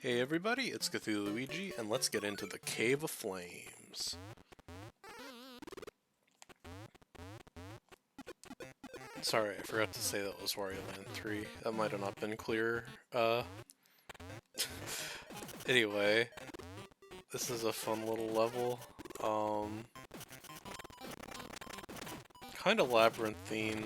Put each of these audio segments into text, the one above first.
Hey everybody, it's Cthulhu Luigi, and let's get into the Cave of Flames. Sorry, I forgot to say that was Wario Land 3. That might have not been clear. Anyway, this is a fun little level. Kind of labyrinthine.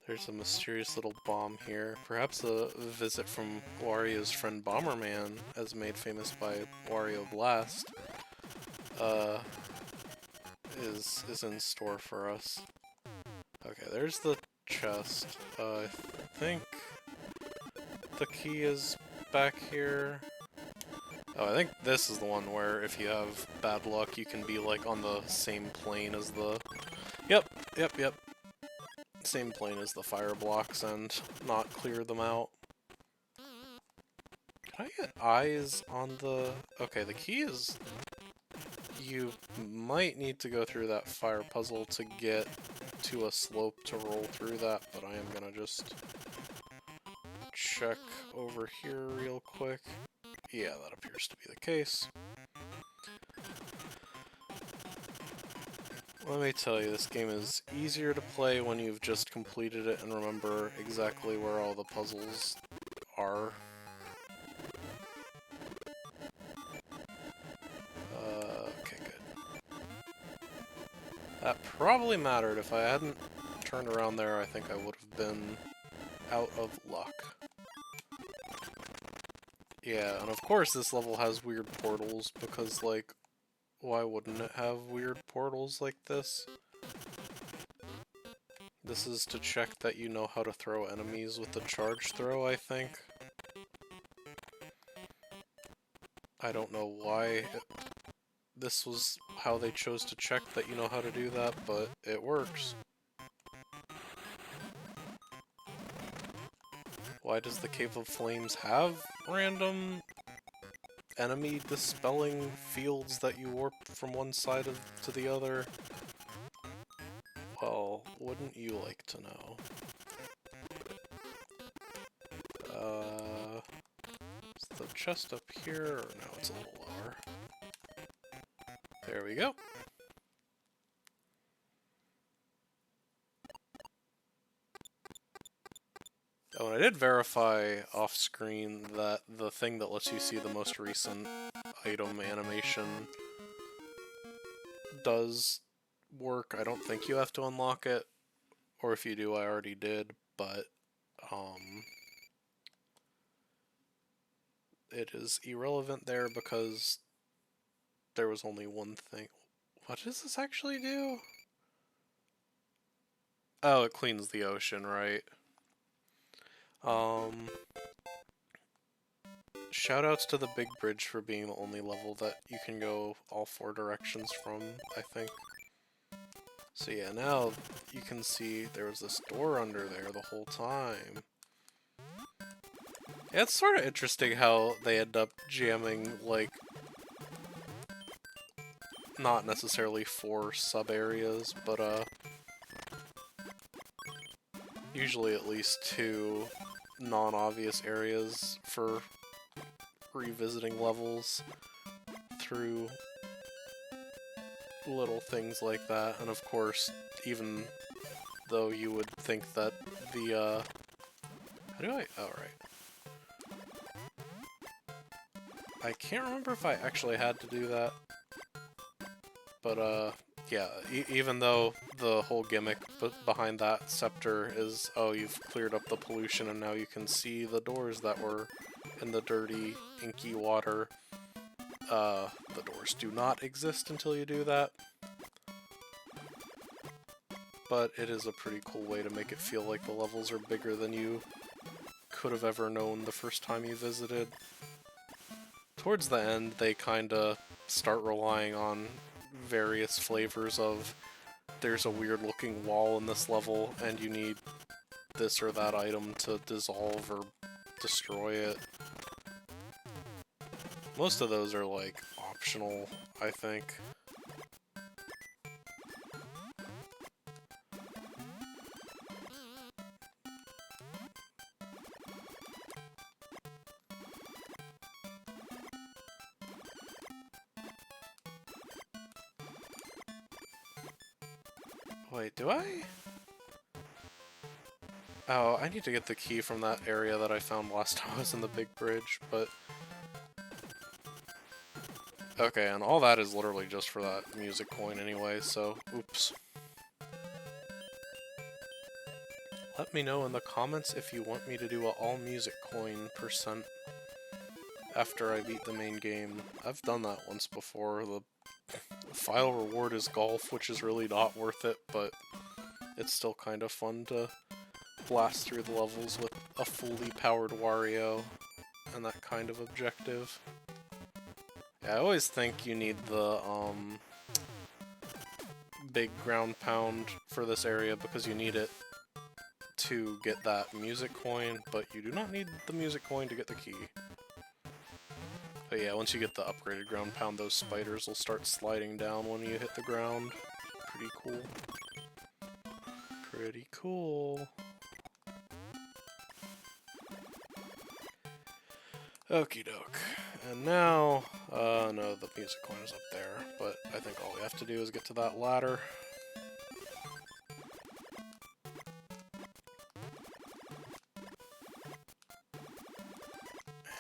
There's a mysterious little bomb here. Perhaps a visit from Wario's friend Bomberman, as made famous by Wario Blast, is in store for us. Okay, there's the chest. I think the key is back here. Oh, I think this is the one where if you have bad luck, you can be like on the same plane as the... Yep. Same plane as the fire blocks and not clear them out. Can I get eyes on the... Okay, the key is... You might need to go through that fire puzzle to get to a slope to roll through that, but I am gonna just check over here real quick. Yeah, that appears to be the case. Let me tell you, this game is easier to play when you've just completed it and remember exactly where all the puzzles are. Okay, good. That probably mattered. If I hadn't turned around there, I think I would have been out of luck. Yeah, and of course this level has weird portals, because, like, why wouldn't it have weird portals like this? This is to check that you know how to throw enemies with the charge throw, I think. I don't know why this was how they chose to check that you know how to do that, but it works. Why does the Cave of Flames have random enemy dispelling fields that you warp from one side to the other? Well, wouldn't you like to know? Is the chest up here? Or no, it's a little lower. There we go. Oh, and I did verify off-screen that the thing that lets you see the most recent item animation does work. I don't think you have to unlock it, or if you do, I already did, but it is irrelevant there because there was only one thing. What does this actually do? Oh, it cleans the ocean, right? Shoutouts to the big bridge for being the only level that you can go all four directions from, I think. So yeah, now you can see there was this door under there the whole time. Yeah, it's sort of interesting how they end up jamming, like, not necessarily 4 sub-areas, but, usually at least 2 non-obvious areas for revisiting levels through little things like that. And of course, even though you would think that the, how do I... Oh, right. I can't remember if I actually had to do that. But, yeah, even though the whole gimmick behind that scepter is, oh, you've cleared up the pollution and now you can see the doors that were in the dirty, inky water, the doors do not exist until you do that. But it is a pretty cool way to make it feel like the levels are bigger than you could have ever known the first time you visited. Towards the end, they kinda start relying on various flavors of there's a weird looking wall in this level and you need this or that item to dissolve or destroy it. Most of those are like optional, I think. Wait, do I? Oh, I need to get the key from that area that I found last time I was in the big bridge, but... Okay, and all that is literally just for that music coin anyway, so oops. Let me know in the comments if you want me to do a all music coin % after I beat the main game. I've done that once before. The final reward is golf, which is really not worth it, but it's still kind of fun to blast through the levels with a fully powered Wario and that kind of objective. Yeah, I always think you need the big ground pound for this area because you need it to get that music coin, but you do not need the music coin to get the key. But yeah, once you get the upgraded ground pound, those spiders will start sliding down when you hit the ground. Pretty cool. Pretty cool. Okie doke. And now, no, the music coin is up there, but I think all we have to do is get to that ladder.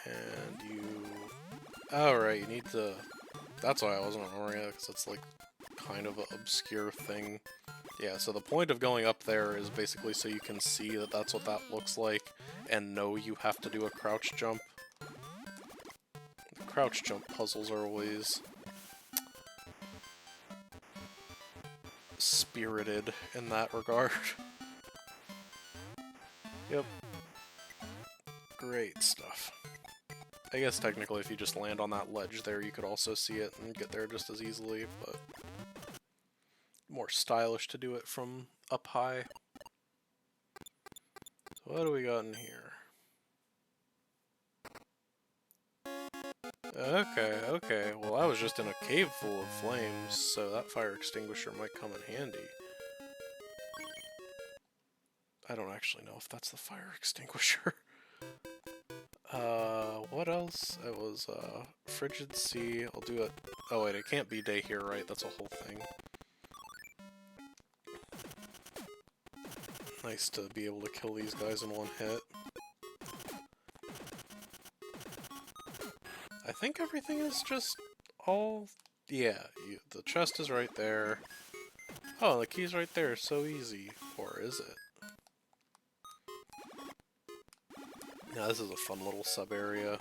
And you... Oh, right, you need to... That's why I wasn't remembering it, because it's like kind of an obscure thing. Yeah, so the point of going up there is basically so you can see that that's what that looks like, and know you have to do a crouch jump. The crouch jump puzzles are always spirited in that regard. Yep. Great stuff. I guess technically if you just land on that ledge there, you could also see it and get there just as easily, but more stylish to do it from up high. So what do we got in here? Okay. Well, I was just in a cave full of flames, so that fire extinguisher might come in handy. I don't actually know if that's the fire extinguisher. What else? It was, Frigid Sea. I'll do it. Oh wait, it can't be day here, right? That's a whole thing. Nice to be able to kill these guys in one hit. I think everything is just all... Yeah, the chest is right there. Oh, the key's right there. So easy. Or is it? Yeah, this is a fun little sub-area.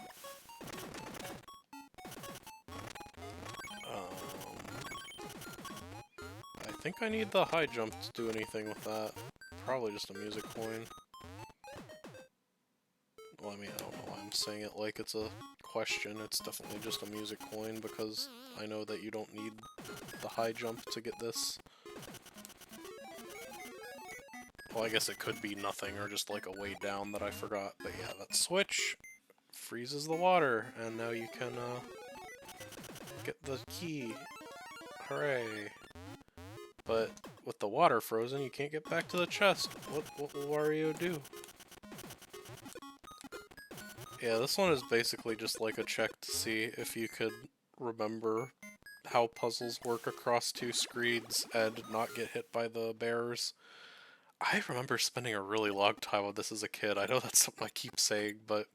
I think I need the high jump to do anything with that. Probably just a music coin. Well, I mean, I don't know why I'm saying it like it's a question. It's definitely just a music coin because I know that you don't need the high jump to get this. Well, I guess it could be nothing or just like a way down that I forgot. But yeah, that switch freezes the water and now you can get the key. Hooray. But with the water frozen, you can't get back to the chest. What will Wario do? Yeah, this one is basically just like a check to see if you could remember how puzzles work across two screens and not get hit by the bears. I remember spending a really long time on this as a kid. I know that's something I keep saying, but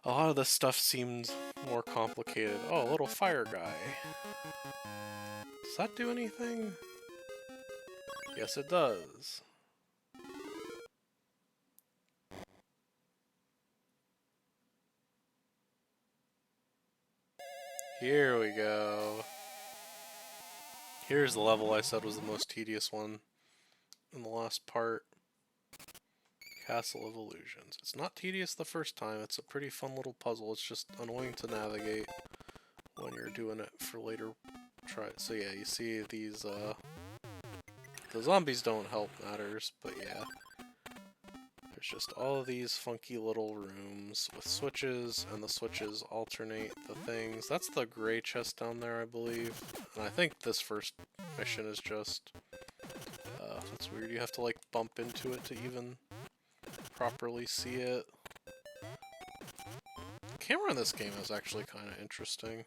a lot of this stuff seemed more complicated. Oh, a little fire guy. Does that do anything? Yes, it does. Here we go. Here's the level I said was the most tedious one in the last part. Castle of Illusions. It's not tedious the first time, it's a pretty fun little puzzle, it's just annoying to navigate when you're doing it for later tries. So yeah, you see these, the zombies don't help matters, but yeah. There's just all of these funky little rooms with switches, and the switches alternate the things. That's the gray chest down there, I believe. And I think this first mission is just... that's weird, you have to like bump into it to even properly see it. The camera in this game is actually kind of interesting.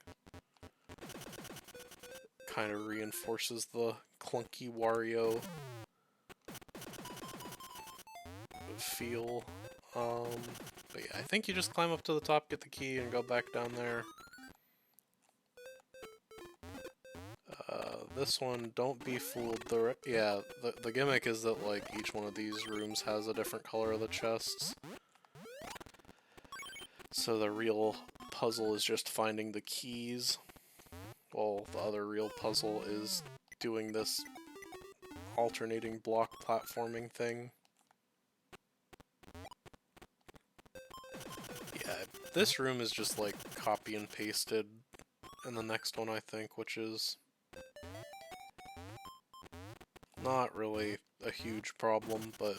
Kind of reinforces the clunky Wario feel. But yeah, I think you just climb up to the top, get the key, and go back down there. This one, don't be fooled. The gimmick is that, like, each one of these rooms has a different color of the chests. So the real puzzle is just finding the keys, while the other real puzzle is doing this alternating block platforming thing. Yeah, this room is just, like, copy and pasted in the next one, I think, which is not really a huge problem, but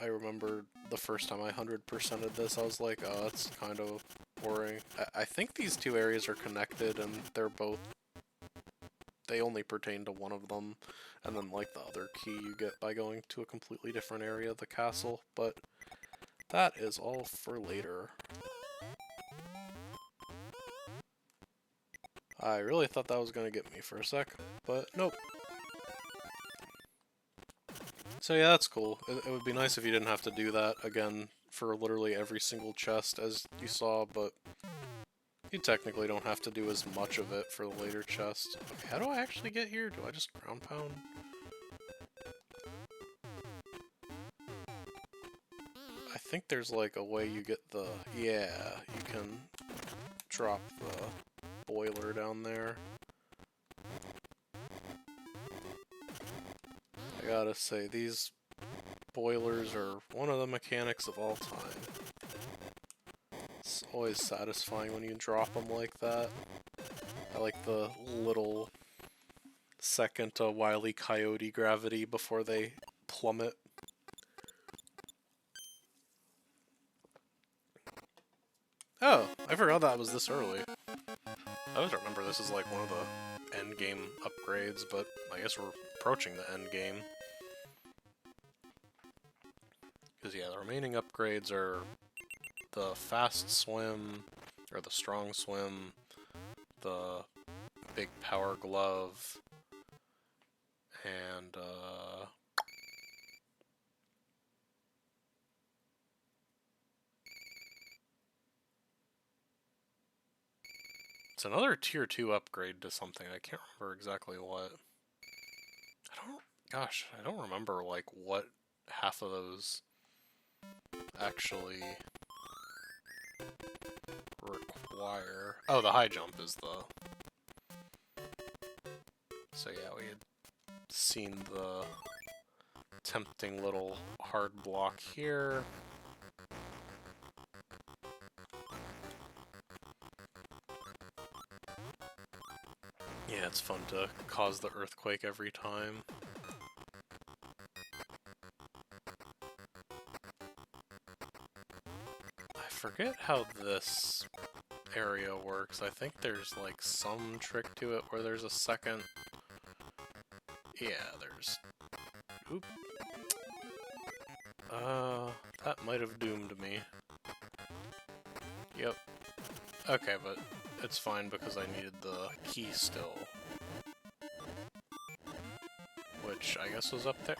I remember the first time I 100%ed this, I was like, oh, that's kind of boring. I think these two areas are connected, and they only pertain to one of them, and then, like, the other key you get by going to a completely different area of the castle, but that is all for later. I really thought that was gonna get me for a sec, but nope. So yeah, that's cool. It would be nice if you didn't have to do that again for literally every single chest, as you saw, but you technically don't have to do as much of it for the later chest. Okay, how do I actually get here? Do I just ground pound? I think there's like a way you get the... Yeah, you can drop the boiler down there. I gotta say, these boilers are one of the mechanics of all time. It's always satisfying when you drop them like that. I like the little second to Wile E. Coyote gravity before they plummet. Oh, I forgot that was this early. I always remember this is like one of the end game upgrades, but I guess we're approaching the end game. Because yeah, the remaining upgrades are the fast swim, or the strong swim, the big power glove, and it's another tier 2 upgrade to something. I can't remember exactly what. I don't remember like what half of those actually require. Oh, the high jump is the... So yeah, we had seen the tempting little hard block here. Yeah, it's fun to cause the earthquake every time. I forget how this area works. I think there's like some trick to it where there's a second... Yeah, there's... Oop. That might have doomed me. Yep. Okay, but it's fine because I needed the key still. Which I guess was up there.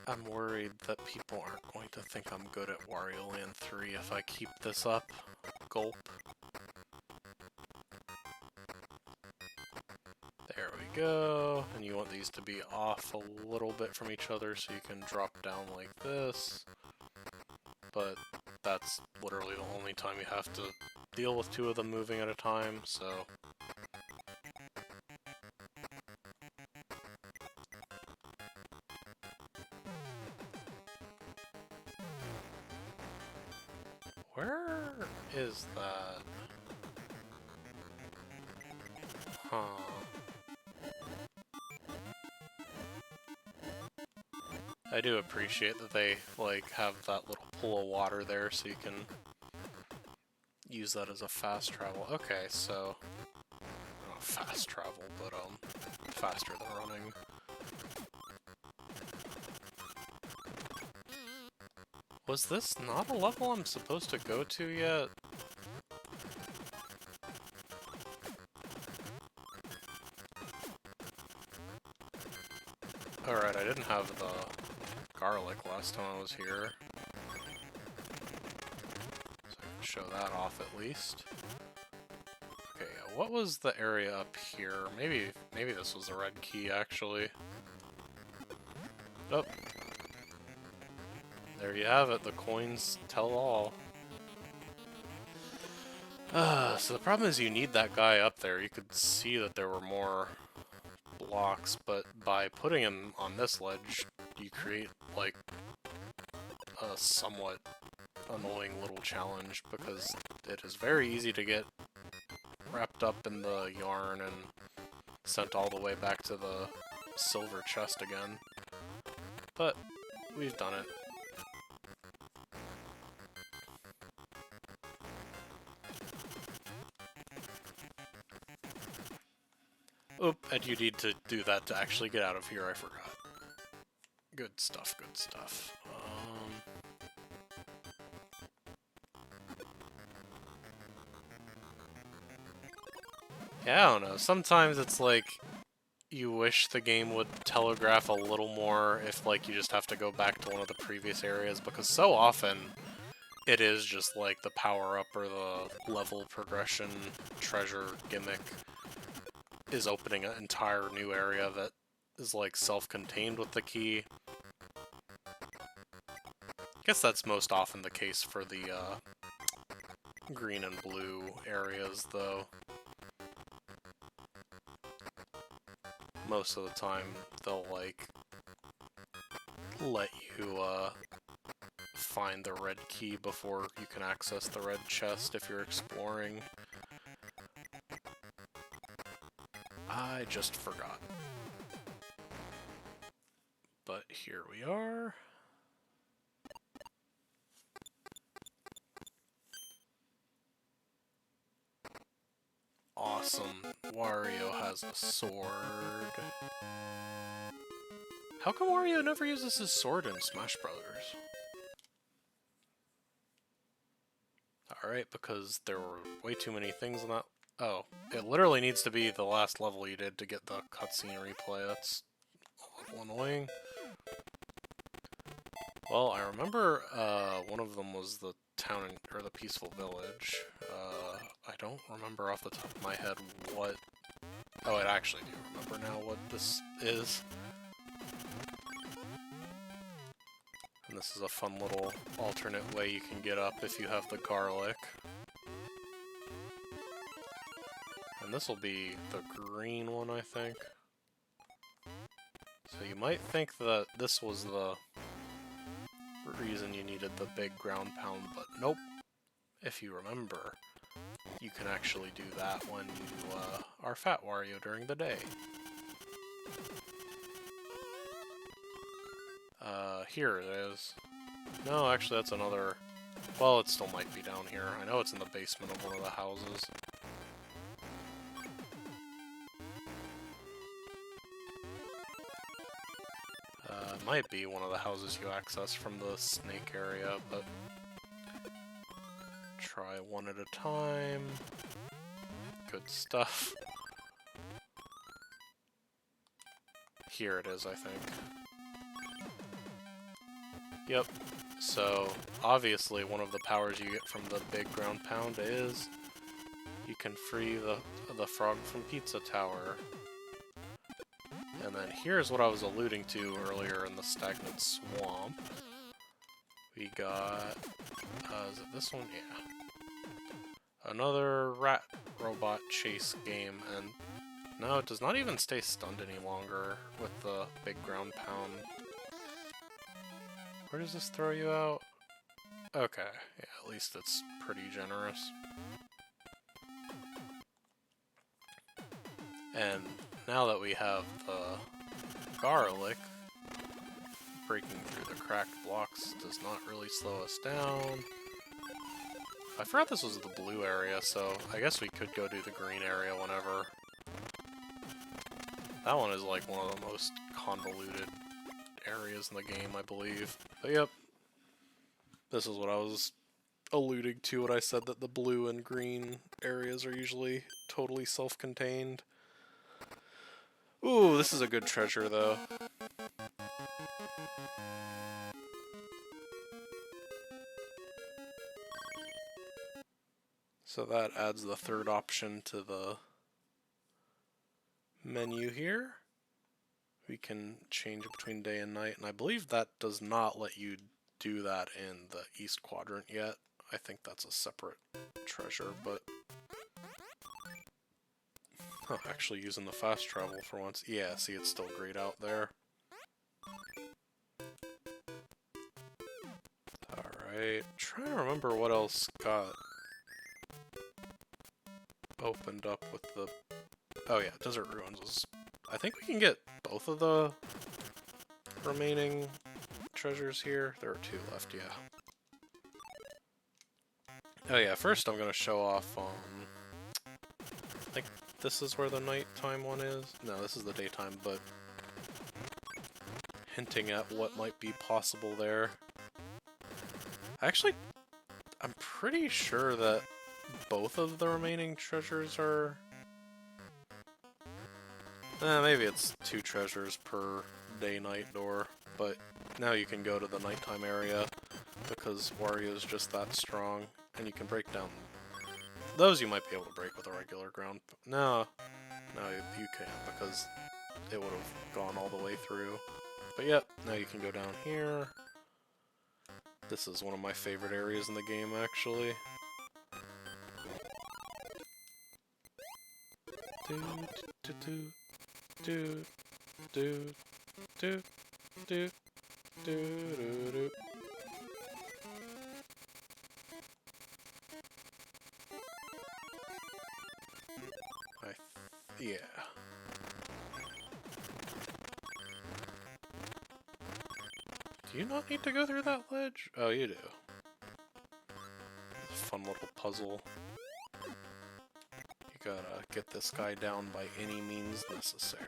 I'm worried that people aren't going to think I'm good at Wario Land 3 if I keep this up. Gulp. There we go. And you want these to be off a little bit from each other so you can drop down like this. But that's literally the only time you have to deal with two of them moving at a time, so... Where is that? Huh. I do appreciate that they, like, have that little pool of water there so you can use that as a fast travel. Okay, so... Not fast travel, but, faster than running. Was this not a level I'm supposed to go to yet? Alright, I didn't have the garlic last time I was here. So I can show that off at least. Okay, what was the area up here? Maybe this was the red key, actually. Oh. There you have it, the coins tell all. So the problem is you need that guy up there. You could see that there were more blocks, but by putting him on this ledge, you create, like, a somewhat annoying little challenge, because it is very easy to get wrapped up in the yarn and sent all the way back to the silver chest again. But we've done it. Oop, and you need to do that to actually get out of here, I forgot. Good stuff, good stuff. Yeah, I don't know, sometimes it's like, you wish the game would telegraph a little more if, like, you just have to go back to one of the previous areas, because so often it is just, like, the power-up or the level progression treasure gimmick is opening an entire new area that is, like, self-contained with the key. I guess that's most often the case for the, green and blue areas, though. Most of the time, they'll, like, let you, find the red key before you can access the red chest if you're exploring. I just forgot. But here we are. Awesome. Wario has a sword. How come Wario never uses his sword in Smash Brothers? Alright, because there were way too many things in that. Oh, it literally needs to be the last level you did to get the cutscene replay. That's a little annoying. Well, I remember one of them was the town or the peaceful village. I don't remember off the top of my head what. Oh, I actually do remember now what this is. And this is a fun little alternate way you can get up if you have the garlic. And this will be the green one, I think. So you might think that this was the reason you needed the big ground pound, but nope. If you remember, you can actually do that when you are Fat Wario during the day. Here it is. No, actually that's another... Well, it still might be down here. I know it's in the basement of one of the houses. It might be one of the houses you access from the snake area, but... Try one at a time. Good stuff. Here it is, I think. Yep. So, obviously, one of the powers you get from the big ground pound is you can free the frog from Pizza Tower. And then here's what I was alluding to earlier in the Stagnant Swamp. We got... is it this one? Yeah. Another rat robot chase game, and no, it does not even stay stunned any longer with the big ground pound. Where does this throw you out? Okay, yeah, at least it's pretty generous. And now that we have the garlic, breaking through the cracked blocks does not really slow us down. I forgot this was the blue area, so I guess we could go do the green area whenever. That one is like one of the most convoluted areas in the game, I believe. But yep, this is what I was alluding to when I said that the blue and green areas are usually totally self-contained. Ooh, this is a good treasure, though. So that adds the third option to the menu here. We can change it between day and night, and I believe that does not let you do that in the East Quadrant yet. I think that's a separate treasure, but... Oh, actually using the fast travel for once. Yeah, see, it's still grayed out there. Alright, trying to remember what else got opened up with the... Oh yeah, Desert Ruins was... I think we can get both of the remaining treasures here. There are 2 left, yeah. Oh yeah, first I'm gonna show off, I think this is where the nighttime one is. No, this is the daytime, but hinting at what might be possible there. Actually, I'm pretty sure that both of the remaining treasures are... maybe it's 2 treasures per day-night door, but now you can go to the nighttime area because Wario's just that strong, and you can break down... Those you might be able to break with a regular ground... No, you can't, because it would have gone all the way through. But yep, now you can go down here. This is one of my favorite areas in the game, actually. Yeah. Do you not need to go through that ledge? Oh, you do. Fun little puzzle. You gotta get this guy down by any means necessary.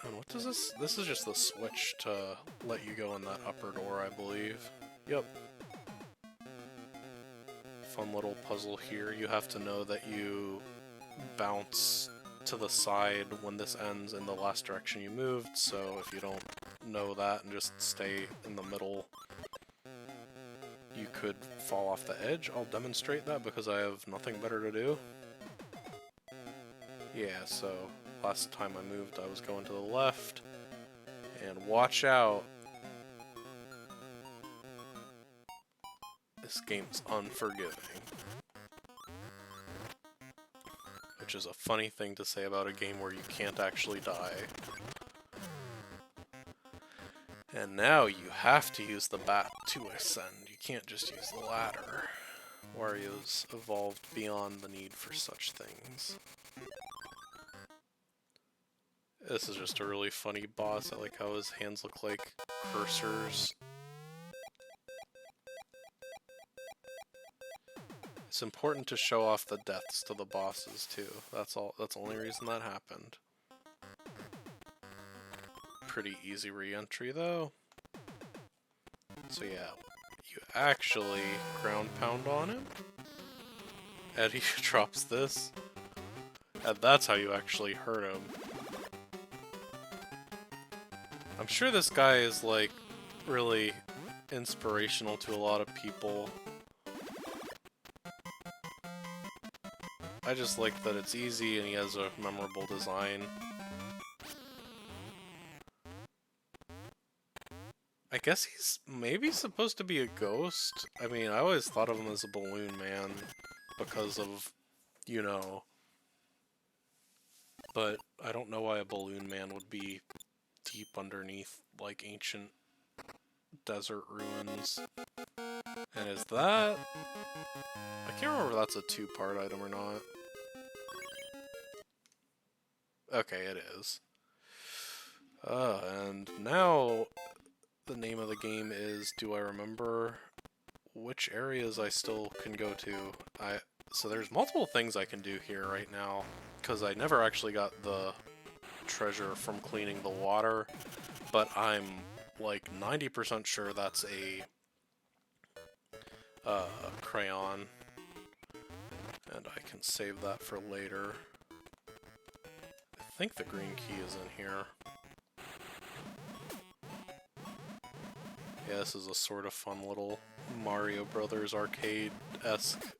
And what does this... This is just the switch to let you go in that upper door, I believe. Yep. Fun little puzzle here. You have to know that you bounce to the side when this ends in the last direction you moved, so if you don't know that and just stay in the middle, you could fall off the edge. I'll demonstrate that because I have nothing better to do. Yeah, so last time I moved I was going to the left, and watch out! This game's unforgiving. Which is a funny thing to say about a game where you can't actually die. And now you have to use the bat to ascend. You can't just use the ladder. Wario's evolved beyond the need for such things. This is just a really funny boss. I like how his hands look like cursors. It's important to show off the deaths to the bosses too. That's all. That's the only reason that happened. Pretty easy re-entry though. So yeah, you actually ground pound on him, and he drops this, and that's how you actually hurt him. I'm sure this guy is like really inspirational to a lot of people. I just like that it's easy and he has a memorable design. I guess he's maybe supposed to be a ghost. I mean, I always thought of him as a balloon man because of, you know. But I don't know why a balloon man would be deep underneath, like, ancient desert ruins. And is that... I can't remember if that's a 2-part item or not. Okay, it is. And now the name of the game is, do I remember which areas I still can go to? So there's multiple things I can do here right now, because I never actually got the treasure from cleaning the water, but I'm like 90% sure that's a crayon, and I can save that for later. I think the green key is in here. Yeah, this is a sort of fun little Mario Brothers arcade-esque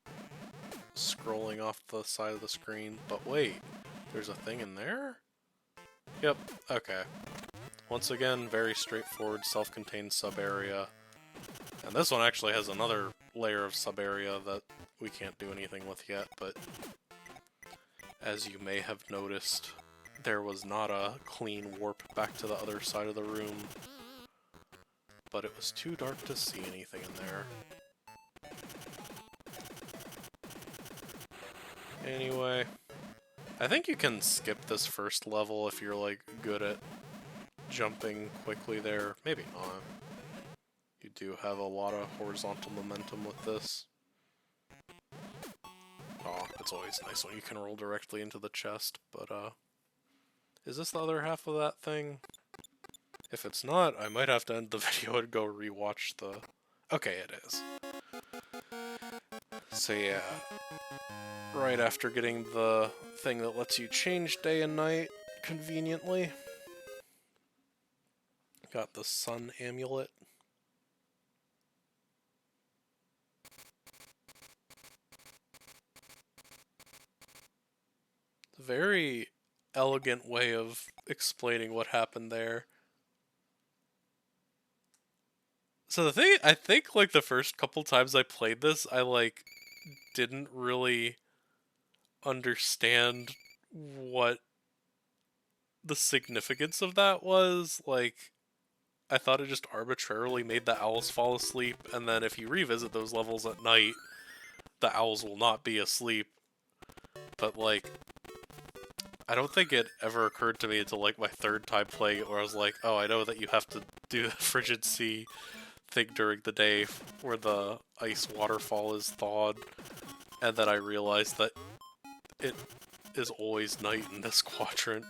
scrolling off the side of the screen. But wait, there's a thing in there? Yep, okay. Once again, very straightforward, self-contained sub-area. And this one actually has another layer of sub-area that we can't do anything with yet, but as you may have noticed, there was not a clean warp back to the other side of the room, but it was too dark to see anything in there. Anyway, I think you can skip this first level if you're, like, good at jumping quickly there. Maybe not. You do have a lot of horizontal momentum with this. Aw, it's always nice when you can roll directly into the chest, but, is this the other half of that thing? If it's not, I might have to end the video and go rewatch the... Okay, it is. So yeah, right after getting the thing that lets you change day and night conveniently, got the sun amulet. Very elegant way of explaining what happened there. So the thing, I think, like, the first couple times I played this, I, like, didn't really understand what the significance of that was. Like, I thought it just arbitrarily made the owls fall asleep, and then if you revisit those levels at night, the owls will not be asleep. But, like, I don't think it ever occurred to me until, like, my third time playing it, where I was like, oh, I know that you have to do the frigid sea thing during the day where the ice waterfall is thawed, and then I realized that it is always night in this quadrant.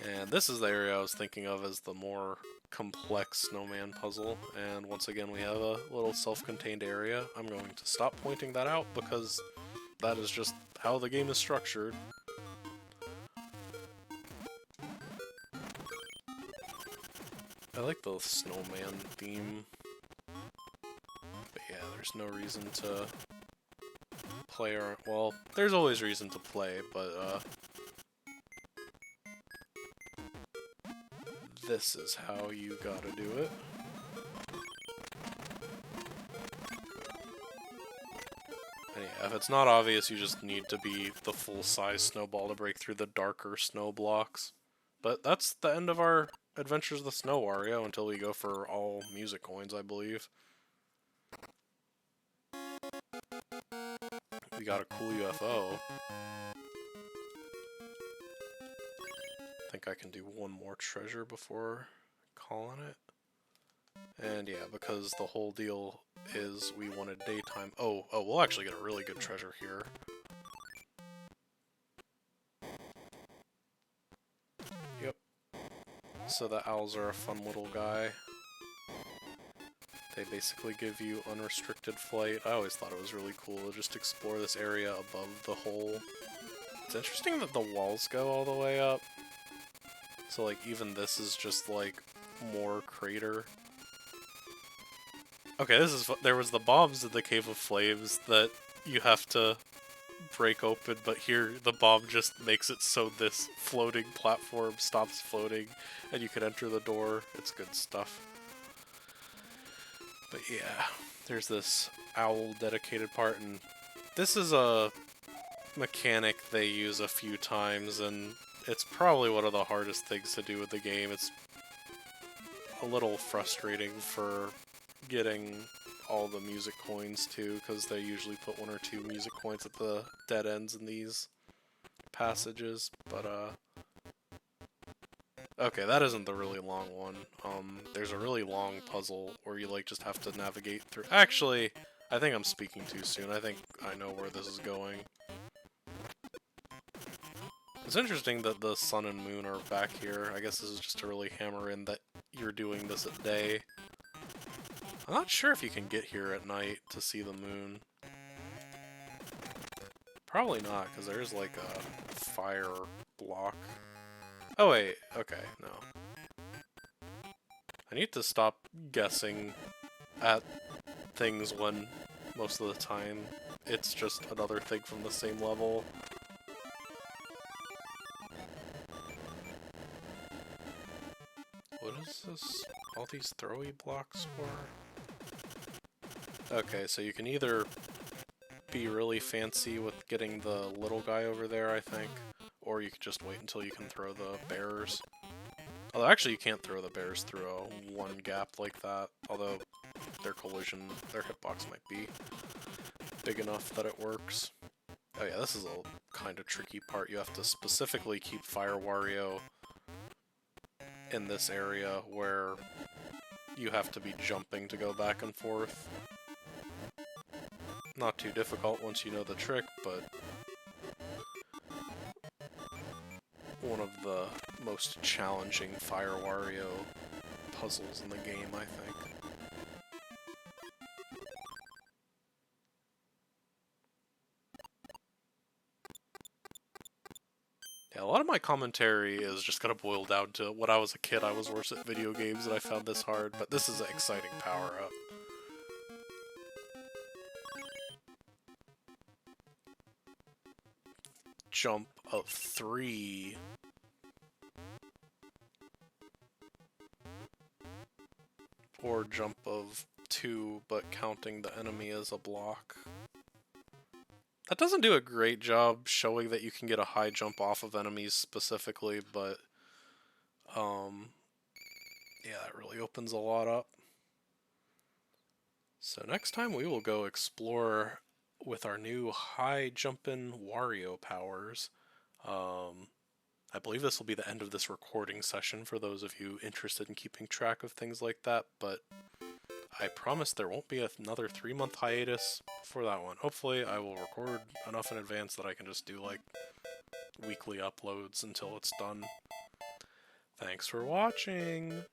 And this is the area I was thinking of as the more complex snowman puzzle, and once again we have a little self-contained area. I'm going to stop pointing that out because that is just how the game is structured. I like the snowman theme, but yeah, there's no reason to play around. Well, there's always reason to play, but this is how you gotta do it. And yeah, if it's not obvious, you just need to be the full-size snowball to break through the darker snow blocks. But that's the end of our Adventures of the Snow Wario until we go for all music coins, I believe. We got a cool UFO. I think I can do one more treasure before calling it. And yeah, because the whole deal is we wanted daytime. Oh, we'll actually get a really good treasure here. Yep. So the owls are a fun little guy. They basically give you unrestricted flight. I always thought it was really cool to just explore this area above the hole. It's interesting that the walls go all the way up. So, like, even this is just, like, more crater. Okay, this is... There was the bombs in the Cave of Flames that you have to break open, but here the bomb just makes it so this floating platform stops floating and you can enter the door. It's good stuff. But yeah, there's this owl dedicated part, and this is a mechanic they use a few times, and it's probably one of the hardest things to do with the game. It's a little frustrating for getting all the music coins too, because they usually put 1 or 2 music coins at the dead ends in these passages, but okay, that isn't the really long one. There's a really long puzzle where you, like, just have to navigate through. Actually, I think I'm speaking too soon. I think I know where this is going. It's interesting that the sun and moon are back here. I guess this is just to really hammer in that you're doing this at day. I'm not sure if you can get here at night to see the moon. Probably not, because there's, like, a fire block Oh wait, okay, no. I need to stop guessing at things when most of the time it's just another thing from the same level. What is this? All these throwy blocks for? Okay, so you can either be really fancy with getting the little guy over there, I think, or you could just wait until you can throw the bears. Although actually you can't throw the bears through a one gap like that, although their hitbox might be big enough that it works. Oh yeah, this is a kind of tricky part. You have to specifically keep Fire Wario in this area where you have to be jumping to go back and forth. Not too difficult once you know the trick, but one of the most challenging Fire Wario puzzles in the game, I think. Yeah, a lot of my commentary is just gonna boil down to when I was a kid I was worse at video games and I found this hard, but this is an exciting power-up. Jump of 3. Or jump of 2, but counting the enemy as a block. That doesn't do a great job showing that you can get a high jump off of enemies specifically, but yeah, that really opens a lot up. So next time we will go explore with our new high jumpin' Wario powers. I believe this will be the end of this recording session for those of you interested in keeping track of things like that, but I promise there won't be another 3-month hiatus for that one. Hopefully I will record enough in advance that I can just do like weekly uploads until it's done. Thanks for watching!